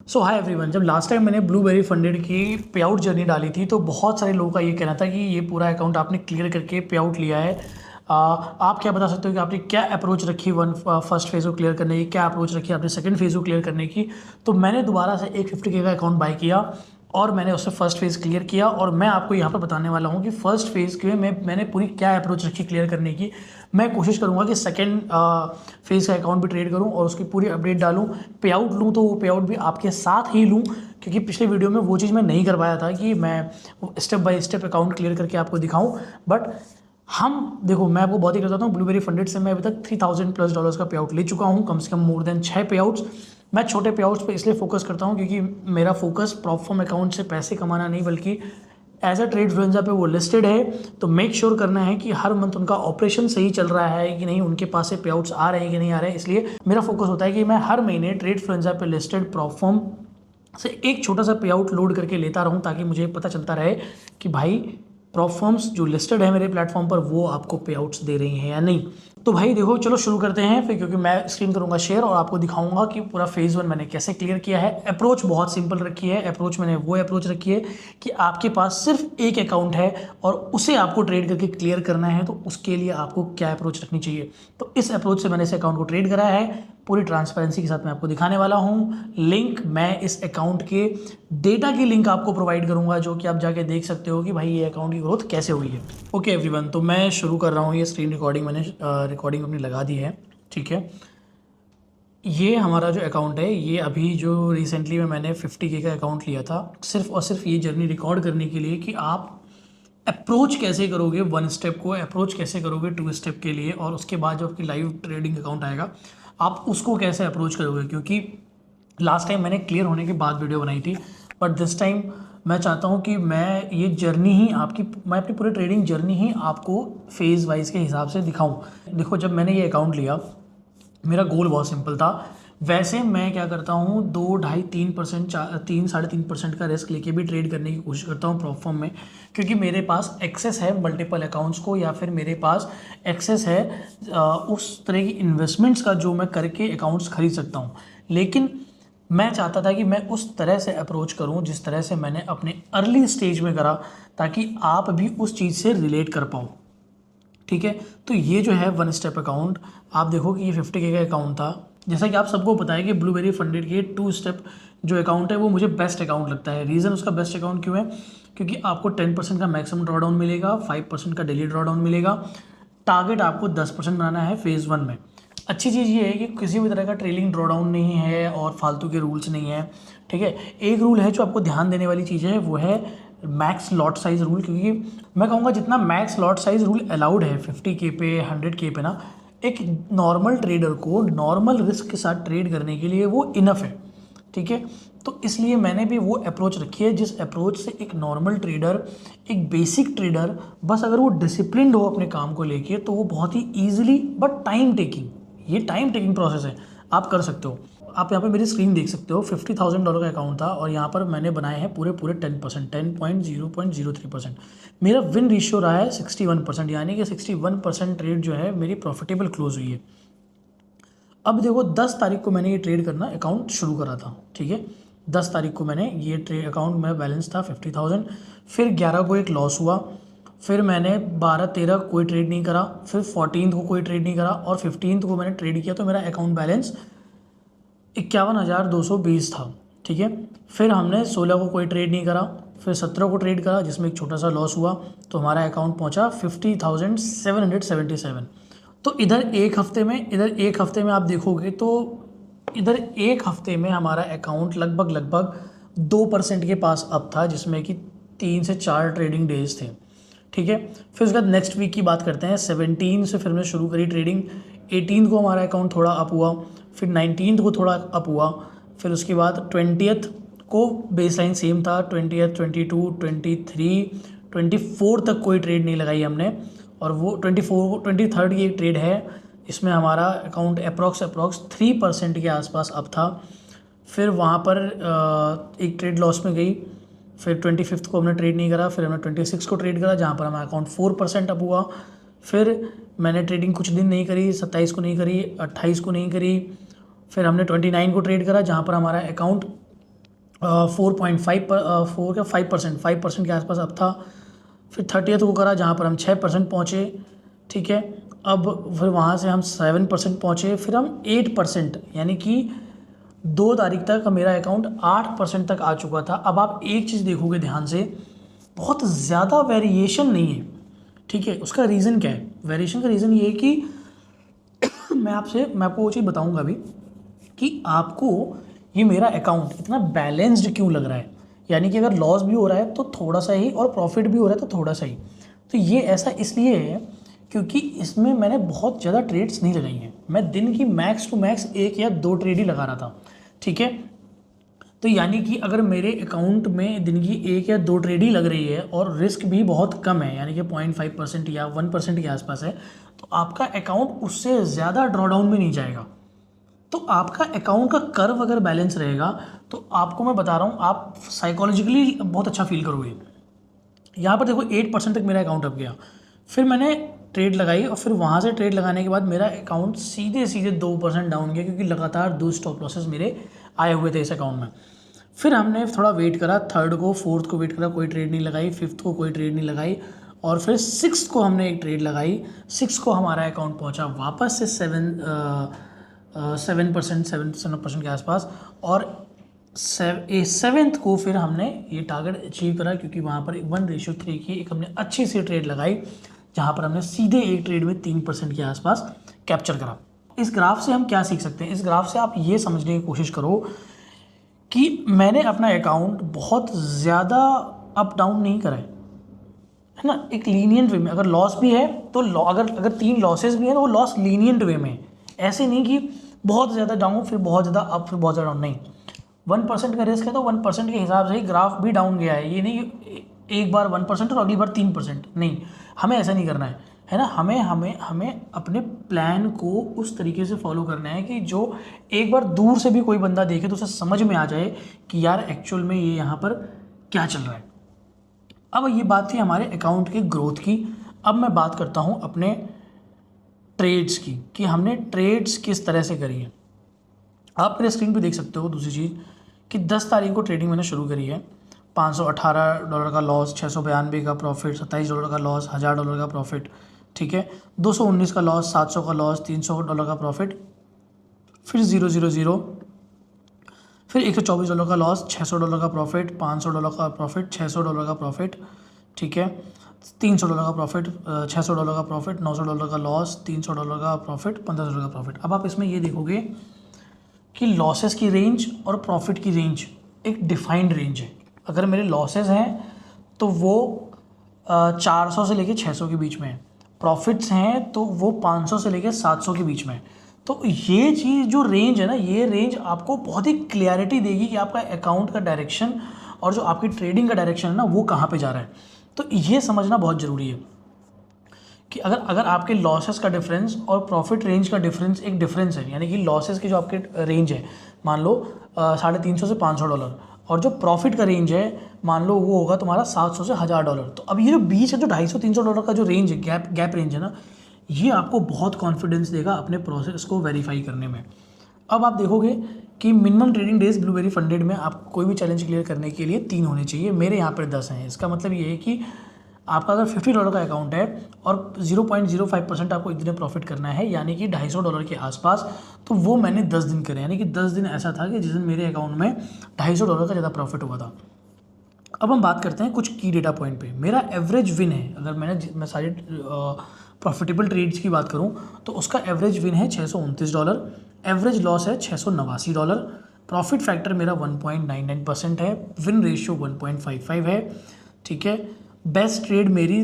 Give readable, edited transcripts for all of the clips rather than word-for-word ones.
सो hi everyone, जब last time मैंने blueberry funded की पे आउट जर्नी डाली थी तो बहुत सारे लोगों का ये कहना था कि ये पूरा अकाउंट आपने क्लियर करके पे आउट लिया है। आप क्या बता सकते हो कि आपने क्या अप्रोच रखी फर्स्ट फेज़ को क्लियर करने की, क्या अप्रोच रखी आपने सेकंड फेज़ को क्लियर करने की। तो मैंने दोबारा से एक 50K का अकाउंट बाय किया और मैंने उससे फर्स्ट फेज़ क्लियर किया और मैं आपको यहाँ पर बताने वाला हूँ कि फर्स्ट फेज़ के में मैंने पूरी क्या अप्रोच रखी क्लियर करने की। मैं कोशिश करूँगा कि सेकंड फेज़ का अकाउंट भी ट्रेड करूँ और उसकी पूरी अपडेट डालूँ, पे आउट लूँ तो वो पे आउट भी आपके साथ ही लूँ, क्योंकि पिछले वीडियो में वो चीज़ मैं नहीं कर पाया था कि मैं step by step account clear करके आपको दिखाऊँ। बट हम देखो, मैं आपको बहुत ही बताता हूँ, ब्लूबेरी फंडेड से मैं अभी तक $3000+ का पे आउट ले चुका हूँ, कम से कम मोर देन 6 पे आउट्स। मैं छोटे पे आउट्स पे इसलिए फोकस करता हूँ क्योंकि मेरा फोकस प्रॉप फॉर्म अकाउंट से पैसे कमाना नहीं, बल्कि एज अ ट्रेड फ्लुएंजा पे वो लिस्टेड है। तो मेक श्योर करना है कि हर मंथ उनका ऑपरेशन सही चल रहा है कि नहीं, उनके पास से पे आउट्स आ रहे हैं कि नहीं आ रहे हैं। इसलिए मेरा फोकस होता है कि मैं हर महीने ट्रेड फ्लुएंजा पे लिस्टेड प्रॉप फॉर्म से एक छोटा सा पे आउट लोड करके लेता रहूं, ताकि मुझे पता चलता रहे कि भाई प्रॉप फॉर्म्स जो लिस्टेड है मेरे प्लेटफॉर्म पर वो आपको पे आउट्स दे रही हैं या नहीं। तो भाई देखो, चलो शुरू करते हैं फिर, क्योंकि मैं स्क्रीन करूंगा शेयर और आपको दिखाऊंगा कि पूरा फेज़ 1 मैंने कैसे क्लियर किया है। अप्रोच बहुत सिंपल रखी है। अप्रोच मैंने वो अप्रोच रखी है कि आपके पास सिर्फ एक अकाउंट है और उसे आपको ट्रेड करके क्लियर करना है, तो उसके लिए आपको क्या अप्रोच रखनी चाहिए। तो इस अप्रोच से मैंने इस अकाउंट को ट्रेड करा है, पूरी ट्रांसपेरेंसी के साथ मैं आपको दिखाने वाला हूँ। लिंक मैं इस अकाउंट के डेटा की लिंक आपको प्रोवाइड करूँगा, जो कि आप जाके देख सकते हो कि भाई ये अकाउंट की ग्रोथ कैसे हुई है। ओके एवरीवन, तो मैं शुरू कर रहा हूँ। ये स्क्रीन रिकॉर्डिंग मैंने रिकॉर्डिंग अपनी लगा दी है, ठीक है। ये हमारा जो अकाउंट है, ये अभी जो रिसेंटली में मैंने 50K का अकाउंट लिया था, सिर्फ और सिर्फ ये जर्नी रिकॉर्ड करने के लिए कि आप अप्रोच कैसे करोगे 1 स्टेप को, अप्रोच कैसे करोगे 2 स्टेप के लिए, और उसके बाद जो आपकी लाइव ट्रेडिंग अकाउंट आएगा आप उसको कैसे अप्रोच करोगे। क्योंकि लास्ट टाइम मैंने क्लियर होने के बाद वीडियो बनाई थी, बट दिस टाइम मैं चाहता हूँ कि मैं ये जर्नी ही मैं अपनी पूरी ट्रेडिंग जर्नी ही आपको फेज़ वाइज के हिसाब से दिखाऊँ। देखो, जब मैंने ये अकाउंट लिया, मेरा गोल बहुत सिंपल था। वैसे मैं क्या करता हूँ, 2-2.5-3%, 3-3.5% का रिस्क लेके भी ट्रेड करने की कोशिश करता हूँ प्रॉप फॉर्म में, क्योंकि मेरे पास एक्सेस है मल्टीपल अकाउंट्स को, या फिर मेरे पास एक्सेस है उस तरह की इन्वेस्टमेंट्स का जो मैं करके अकाउंट्स खरीद सकता हूँ। लेकिन मैं चाहता था कि मैं उस तरह से अप्रोच करूं जिस तरह से मैंने अपने अर्ली स्टेज में करा, ताकि आप भी उस चीज़ से रिलेट कर पाओ, ठीक है। तो ये जो है 1 स्टेप अकाउंट, आप देखो कि ये 50K का अकाउंट था। जैसा कि आप सबको पता है कि ब्लूबेरी फंडेड के 2 स्टेप जो अकाउंट है वो मुझे बेस्ट अकाउंट लगता है। रीज़न उसका बेस्ट अकाउंट क्यों है, क्योंकि आपको 10% का मैक्सिमम ड्रॉडाउन मिलेगा, 5% का डेली ड्रॉडाउन मिलेगा। टारगेट आपको 10% बनाना है फेज़ 1 में। अच्छी चीज़ ये है कि किसी भी तरह का ट्रेलिंग ड्रॉडाउन नहीं है और फालतू के रूल्स नहीं है, ठीक है। एक रूल है जो आपको ध्यान देने वाली चीज़ है, वो है मैक्स लॉट साइज़ रूल। क्योंकि मैं कहूँगा जितना max lot size rule allowed है 50K पे, 100K पे ना, एक नॉर्मल ट्रेडर को नॉर्मल रिस्क के साथ ट्रेड करने के लिए वो इनफ है, ठीक है। तो इसलिए मैंने भी वो अप्रोच रखी है जिस अप्रोच से एक नॉर्मल ट्रेडर, एक बेसिक ट्रेडर, बस अगर वो डिसिप्लिन्ड हो अपने काम को लेके, तो वो बहुत ही ईजिली, बट टाइम टेकिंग, ये टाइम टेकिंग प्रोसेस है, आप कर सकते हो। आप यहाँ पे मेरी स्क्रीन देख सकते हो, $50,000 का अकाउंट था और यहाँ पर मैंने बनाए हैं पूरे 10%, 10.03%। मेरा विन रेशियो रहा है 61%, यानी कि 61% ट्रेड जो है मेरी प्रॉफिटेबल क्लोज हुई है। अब देखो, 10 तारीख को मैंने ये ट्रेड करना अकाउंट शुरू करा था, ठीक है। 10 तारीख को मैंने ये ट्रेड अकाउंट में बैलेंस था 50,000। फिर 11 को एक लॉस हुआ, फिर मैंने 12-13 कोई ट्रेड नहीं करा, फिर 14 को कोई ट्रेड नहीं करा, और 15 को मैंने ट्रेड किया तो मेरा अकाउंट बैलेंस 51,220 था, ठीक है। फिर हमने 16 को कोई ट्रेड नहीं करा, फिर 17 को ट्रेड करा जिसमें एक छोटा सा लॉस हुआ, तो हमारा अकाउंट पहुंचा 50,777। तो इधर एक हफ्ते में आप देखोगे तो इधर एक हफ्ते में हमारा अकाउंट लगभग 2% के पास अप था, जिसमें कि 3 से 4 ट्रेडिंग डेज थे, ठीक है। फिर उसके बाद नेक्स्ट वीक की बात करते हैं। 17 से फिर हमने शुरू करी ट्रेडिंग, 18 को हमारा अकाउंट थोड़ा अप हुआ, फिर 19 को थोड़ा अप हुआ, फिर उसके बाद 20 को बेस लाइन सेम था, 20, 22, 23, 24 तक कोई ट्रेड नहीं लगाई हमने, और वो 23rd की एक ट्रेड है, इसमें हमारा अकाउंट अप्रॉक्स 3% के आसपास अप था। फिर वहाँ पर एक ट्रेड लॉस में गई, फिर 25 को हमने ट्रेड नहीं करा, फिर हमने 26 को ट्रेड करा जहाँ पर हमारा अकाउंट 4% अप हुआ। फिर मैंने ट्रेडिंग कुछ दिन नहीं करी, 27 को नहीं करी, 28 को नहीं करी, फिर हमने 29 को ट्रेड करा जहाँ पर हमारा अकाउंट 4.5 4 का 5% के आसपास अब था। फिर 30th को करा जहाँ पर हम 6% पहुँचे, ठीक है। अब फिर वहाँ से हम 7% पहुँचे, फिर हम 8%, यानी कि 2 तारीख तक मेरा अकाउंट 8% तक आ चुका था। अब आप एक चीज़ देखोगे ध्यान से, बहुत ज़्यादा वेरिएशन नहीं है, ठीक है। उसका रीज़न क्या है? वेरिएशन का रीज़न ये है कि मैं आपको वो चीज़ बताऊंगा अभी कि आपको ये मेरा अकाउंट इतना बैलेंस्ड क्यों लग रहा है। यानी कि अगर लॉस भी हो रहा है तो थोड़ा सा ही, और प्रॉफिट भी हो रहा है तो थोड़ा सा ही। तो ये ऐसा इसलिए है क्योंकि इसमें मैंने बहुत ज़्यादा ट्रेड्स नहीं लगाई हैं। मैं दिन की मैक्स टू मैक्स 1 या 2 ट्रेड ही लगा रहा था, ठीक है। तो यानी कि अगर मेरे अकाउंट में दिन की 1 या 2 ट्रेड ही लग रही है और रिस्क भी बहुत कम है, यानी कि 0.5% या 1% के आसपास है, तो आपका अकाउंट उससे ज़्यादा ड्रॉडाउन में नहीं जाएगा। तो आपका अकाउंट का कर्व अगर बैलेंस रहेगा तो आपको मैं बता रहा हूँ, आप साइकोलॉजिकली बहुत अच्छा फील करोगे। यहाँ पर देखो 8% तक मेरा अकाउंट अप गया, फिर मैंने ट्रेड लगाई और फिर वहाँ से ट्रेड लगाने के बाद मेरा अकाउंट सीधे सीधे 2% डाउन गया, क्योंकि लगातार 2 स्टॉप लॉसेस मेरे आए हुए थे इस अकाउंट में। फिर हमने थोड़ा वेट करा, 3rd को 4th को वेट करा, कोई ट्रेड नहीं लगाई, 5th को कोई ट्रेड नहीं लगाई, और फिर 6th को हमने एक ट्रेड लगाई। 6th को हमारा अकाउंट पहुंचा वापस से 7% के आसपास, और 7th को फिर हमने ये टारगेट अचीव करा, क्योंकि वहाँ पर 1:3 की एक हमने अच्छी सी ट्रेड लगाई, जहाँ पर हमने सीधे एक ट्रेड में 3% के आसपास कैप्चर करा। इस ग्राफ से हम क्या सीख सकते हैं? इस ग्राफ से आप ये समझने की कोशिश करो कि मैंने अपना अकाउंट बहुत ज़्यादा अप डाउन नहीं करा है ना, एक लीनियंट वे में। अगर लॉस भी है तो अगर 3 लॉसेस भी हैं तो वो लॉस लीनियंट वे में, ऐसे नहीं कि बहुत ज़्यादा डाउन फिर बहुत ज़्यादा अप फिर बहुत ज़्यादा डाउन, नहीं। 1% का रिस्क है तो 1% के हिसाब से ही ग्राफ भी डाउन गया है। ये नहीं कि एक बार 1% और अगली बार 3%, नहीं, हमें ऐसा नहीं करना है ना। हमें अपने प्लान को उस तरीके से फॉलो करना है कि जो एक बार दूर से भी कोई बंदा देखे तो उसे समझ में आ जाए कि यार एक्चुअल में ये यहाँ पर क्या चल रहा है। अब ये बात थी हमारे अकाउंट की ग्रोथ की। अब मैं बात करता हूँ अपने ट्रेड्स की, कि हमने ट्रेड्स किस तरह से करी है। आप मेरे स्क्रीन पे देख सकते हो दूसरी चीज़ कि 10 तारीख को ट्रेडिंग मैंने शुरू करी है। $518 का लॉस, $692 का प्रॉफिट, $27 का लॉस, $1000 का प्रॉफिट, ठीक है। 219 का लॉस, 700 का लॉस, $300 का प्रॉफिट, फिर 000, फिर $124 का लॉस, $600 का प्रॉफिट, $500 का प्रॉफिट, $600 का प्रॉफिट, ठीक है। $300 का प्रॉफिट, $600 का प्रॉफिट, $900 का लॉस, $300 का प्रॉफिट, $1500 का प्रॉफिट। अब आप इसमें ये देखोगे कि लॉसेस की रेंज और प्रॉफिट की रेंज एक डिफाइंड रेंज है। अगर मेरे लॉसेस हैं तो वो 400 से लेके 600 के बीच में है, प्रॉफिट्स हैं तो वो 500 से लेके 700 के बीच में है। तो ये चीज़ जो रेंज है ना, ये रेंज आपको बहुत ही क्लियरिटी देगी कि आपका अकाउंट का डायरेक्शन और जो आपकी ट्रेडिंग का डायरेक्शन है ना, वो कहाँ पे जा रहा है। तो ये समझना बहुत ज़रूरी है कि अगर आपके लॉसेस का डिफरेंस और प्रॉफिट रेंज का डिफरेंस एक डिफरेंस है, यानी कि लॉसेस की जो आपके रेंज है मान लो $350 से $500, और जो प्रॉफिट का रेंज है मान लो वो होगा तुम्हारा $700 से $1000। तो अब ये जो बीच है, जो $250-300 का जो रेंज है, गैप रेंज है ना, ये आपको बहुत कॉन्फिडेंस देगा अपने प्रोसेस को वेरीफाई करने में। अब आप देखोगे कि minimum trading days blueberry funded में आपको कोई भी चैलेंज क्लियर करने के लिए 3 होने चाहिए। मेरे यहाँ पर 10 हैं। इसका मतलब ये है कि आपका अगर $50 का अकाउंट है और 0.05% आपको एक दिन प्रॉफिट करना है, यानी कि $250 के आसपास, तो वो मैंने 10 दिन करे। यानी कि 10 दिन ऐसा था कि जिस दिन मेरे अकाउंट में $250 का ज़्यादा प्रॉफिट हुआ था। अब हम बात करते हैं कुछ की डेटा पॉइंट पे। मेरा एवरेज विन है, अगर मैं सारी प्रॉफिटेबल ट्रेड्स की बात करूं तो उसका एवरेज विन है $629, एवरेज लॉस है $689, प्रॉफिट फैक्टर मेरा 1.99% है, विन रेशियो 1.55 है, ठीक है। बेस्ट ट्रेड मेरी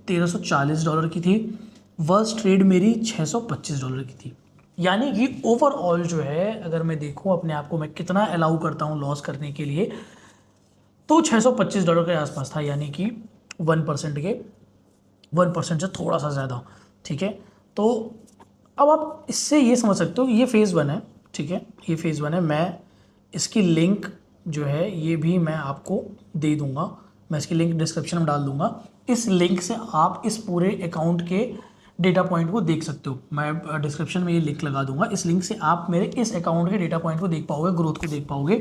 $1340 की थी, वर्स्ट ट्रेड मेरी $625 की थी। यानी कि ओवरऑल जो है, अगर मैं देखूं अपने आप को मैं कितना अलाउ करता हूं लॉस करने के लिए, तो $625 के आसपास था, यानी कि 1% से थोड़ा सा ज़्यादा, ठीक है। तो अब आप इससे ये समझ सकते हो कि ये फेज़ 1 है, ठीक है, ये फेज़ 1 है। मैं इसकी लिंक जो है ये भी मैं आपको दे दूंगा, मैं इसकी लिंक डिस्क्रिप्शन में डाल दूंगा। इस लिंक से आप इस पूरे अकाउंट के डेटा पॉइंट को देख सकते हो। मैं डिस्क्रिप्शन में ये लिंक लगा दूंगा, इस लिंक से आप मेरे इस अकाउंट के डेटा पॉइंट को देख पाओगे, ग्रोथ को देख पाओगे।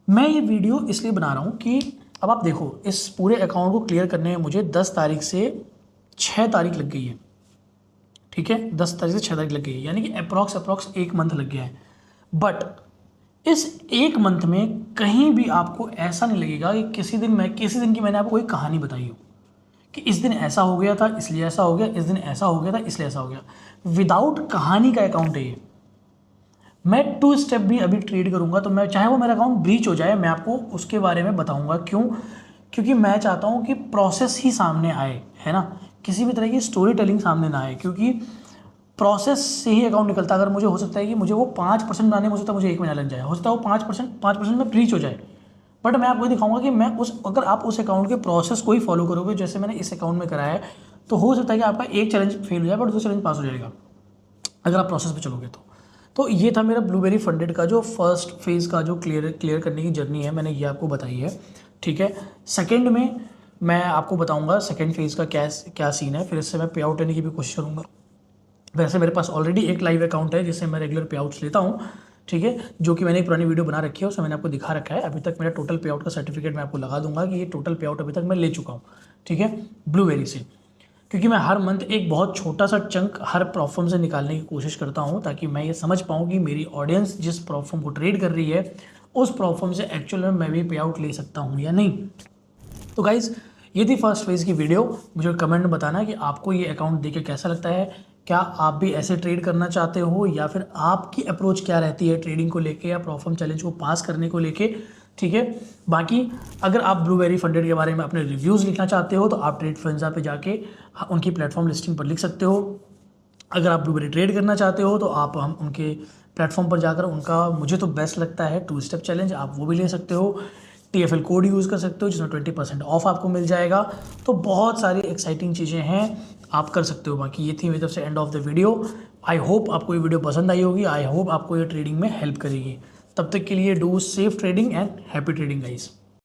मैं ये वीडियो इसलिए बना रहा हूँ कि अब आप देखो, इस पूरे अकाउंट को क्लियर करने में मुझे 10 तारीख से 6 तारीख लग गई है, ठीक है, 10 तारीख से 6 तारीख लग गई है, यानी कि अप्रॉक्स 1 मंथ लग गया है। बट इस 1 मंथ में कहीं भी आपको ऐसा नहीं लगेगा कि किसी दिन की मैंने आपको कोई कहानी बताई हो कि इस दिन ऐसा हो गया था इसलिए ऐसा हो गया, इस दिन ऐसा हो गया था इसलिए ऐसा हो गया। विदाउट कहानी का अकाउंट है ये। मैं 2 स्टेप भी अभी ट्रेड करूंगा तो मैं, चाहे वो मेरा अकाउंट ब्रीच हो जाए, मैं आपको उसके बारे में बताऊंगा। क्यों? क्योंकि मैं चाहता हूं कि प्रोसेस ही सामने आए, है ना, किसी भी तरह की स्टोरी टेलिंग सामने ना आए, क्योंकि प्रोसेस से ही अकाउंट निकलता है। अगर मुझे हो सकता है कि मुझे वो 5% बनाने में, हो सकता है मुझे 1 महीना लग जाए, हो सकता है वो 5% में ब्रीच हो जाए। बट मैं आपको दिखाऊंगा कि मैं अगर आप उस अकाउंट के प्रोसेस को ही फॉलो करोगे जैसे मैंने इस अकाउंट में कराया है, तो हो सकता है कि आपका एक चैलेंज फेल हो जाए बट दूसरा चैलेंज पास हो जाएगा अगर आप प्रोसेस पे चलोगे तो ये था मेरा ब्लूबेरी फंडेड का जो फर्स्ट फेज़ का जो क्लियर करने की जर्नी है, मैंने ये आपको बताई है, ठीक है। सेकेंड में मैं आपको बताऊंगा सेकेंड फेज़ का क्या सीन है, फिर इससे मैं पे आउट लेने की भी कोशिश करूँगा। वैसे मेरे पास ऑलरेडी एक लाइव अकाउंट है जिससे मैं रेगुलर पे आउट्स लेता हूँ, ठीक है, जो कि मैंने एक पुरानी वीडियो बना रखी है, उसमें मैंने आपको दिखा रखा है। अभी तक मेरा टोटल पे आउट का सर्टिफिकेट मैं आपको लगा दूंगा कि ये टोटल पे आउट अभी तक मैं ले चुका हूँ, ठीक है, ब्लूबेरी से। क्योंकि मैं हर मंथ एक बहुत छोटा सा चंक हर प्लेटफॉर्म से निकालने की कोशिश करता हूँ ताकि मैं ये समझ पाऊँ कि मेरी ऑडियंस जिस प्लेटफॉर्म को ट्रेड कर रही है उस प्लेटफॉर्म से एक्चुअल में मैं भी पे आउट ले सकता हूँ या नहीं। तो गाइज़, ये थी फर्स्ट फेज़ की वीडियो। मुझे कमेंट में बताना कि आपको ये अकाउंट देख के कैसा लगता है, क्या आप भी ऐसे ट्रेड करना चाहते हो, या फिर आपकी अप्रोच क्या रहती है ट्रेडिंग को लेके या प्लेटफॉर्म चैलेंज को पास करने को लेके, ठीक है। बाकी अगर आप ब्लूबेरी फंडेड के बारे में अपने रिव्यूज़ लिखना चाहते हो तो आप ट्रेडफ्रेंड्स पे जाके उनकी प्लेटफॉर्म लिस्टिंग पर लिख सकते हो। अगर आप ब्लूबेरी ट्रेड करना चाहते हो तो आप हम उनके प्लेटफॉर्म पर जाकर उनका, मुझे तो बेस्ट लगता है 2 स्टेप चैलेंज, आप वो भी ले सकते हो। TFL कोड यूज़ कर सकते हो जिसमें 20% ऑफ आपको मिल जाएगा। तो बहुत सारी एक्साइटिंग चीज़ें हैं, आप कर सकते हो। बाकी ये थी मेरी तरफ से end of the video. I hope आपको ये वीडियो पसंद आई होगी, आई होप आपको ये ट्रेडिंग में हेल्प करेगी। तब तक के लिए do safe trading and happy trading guys.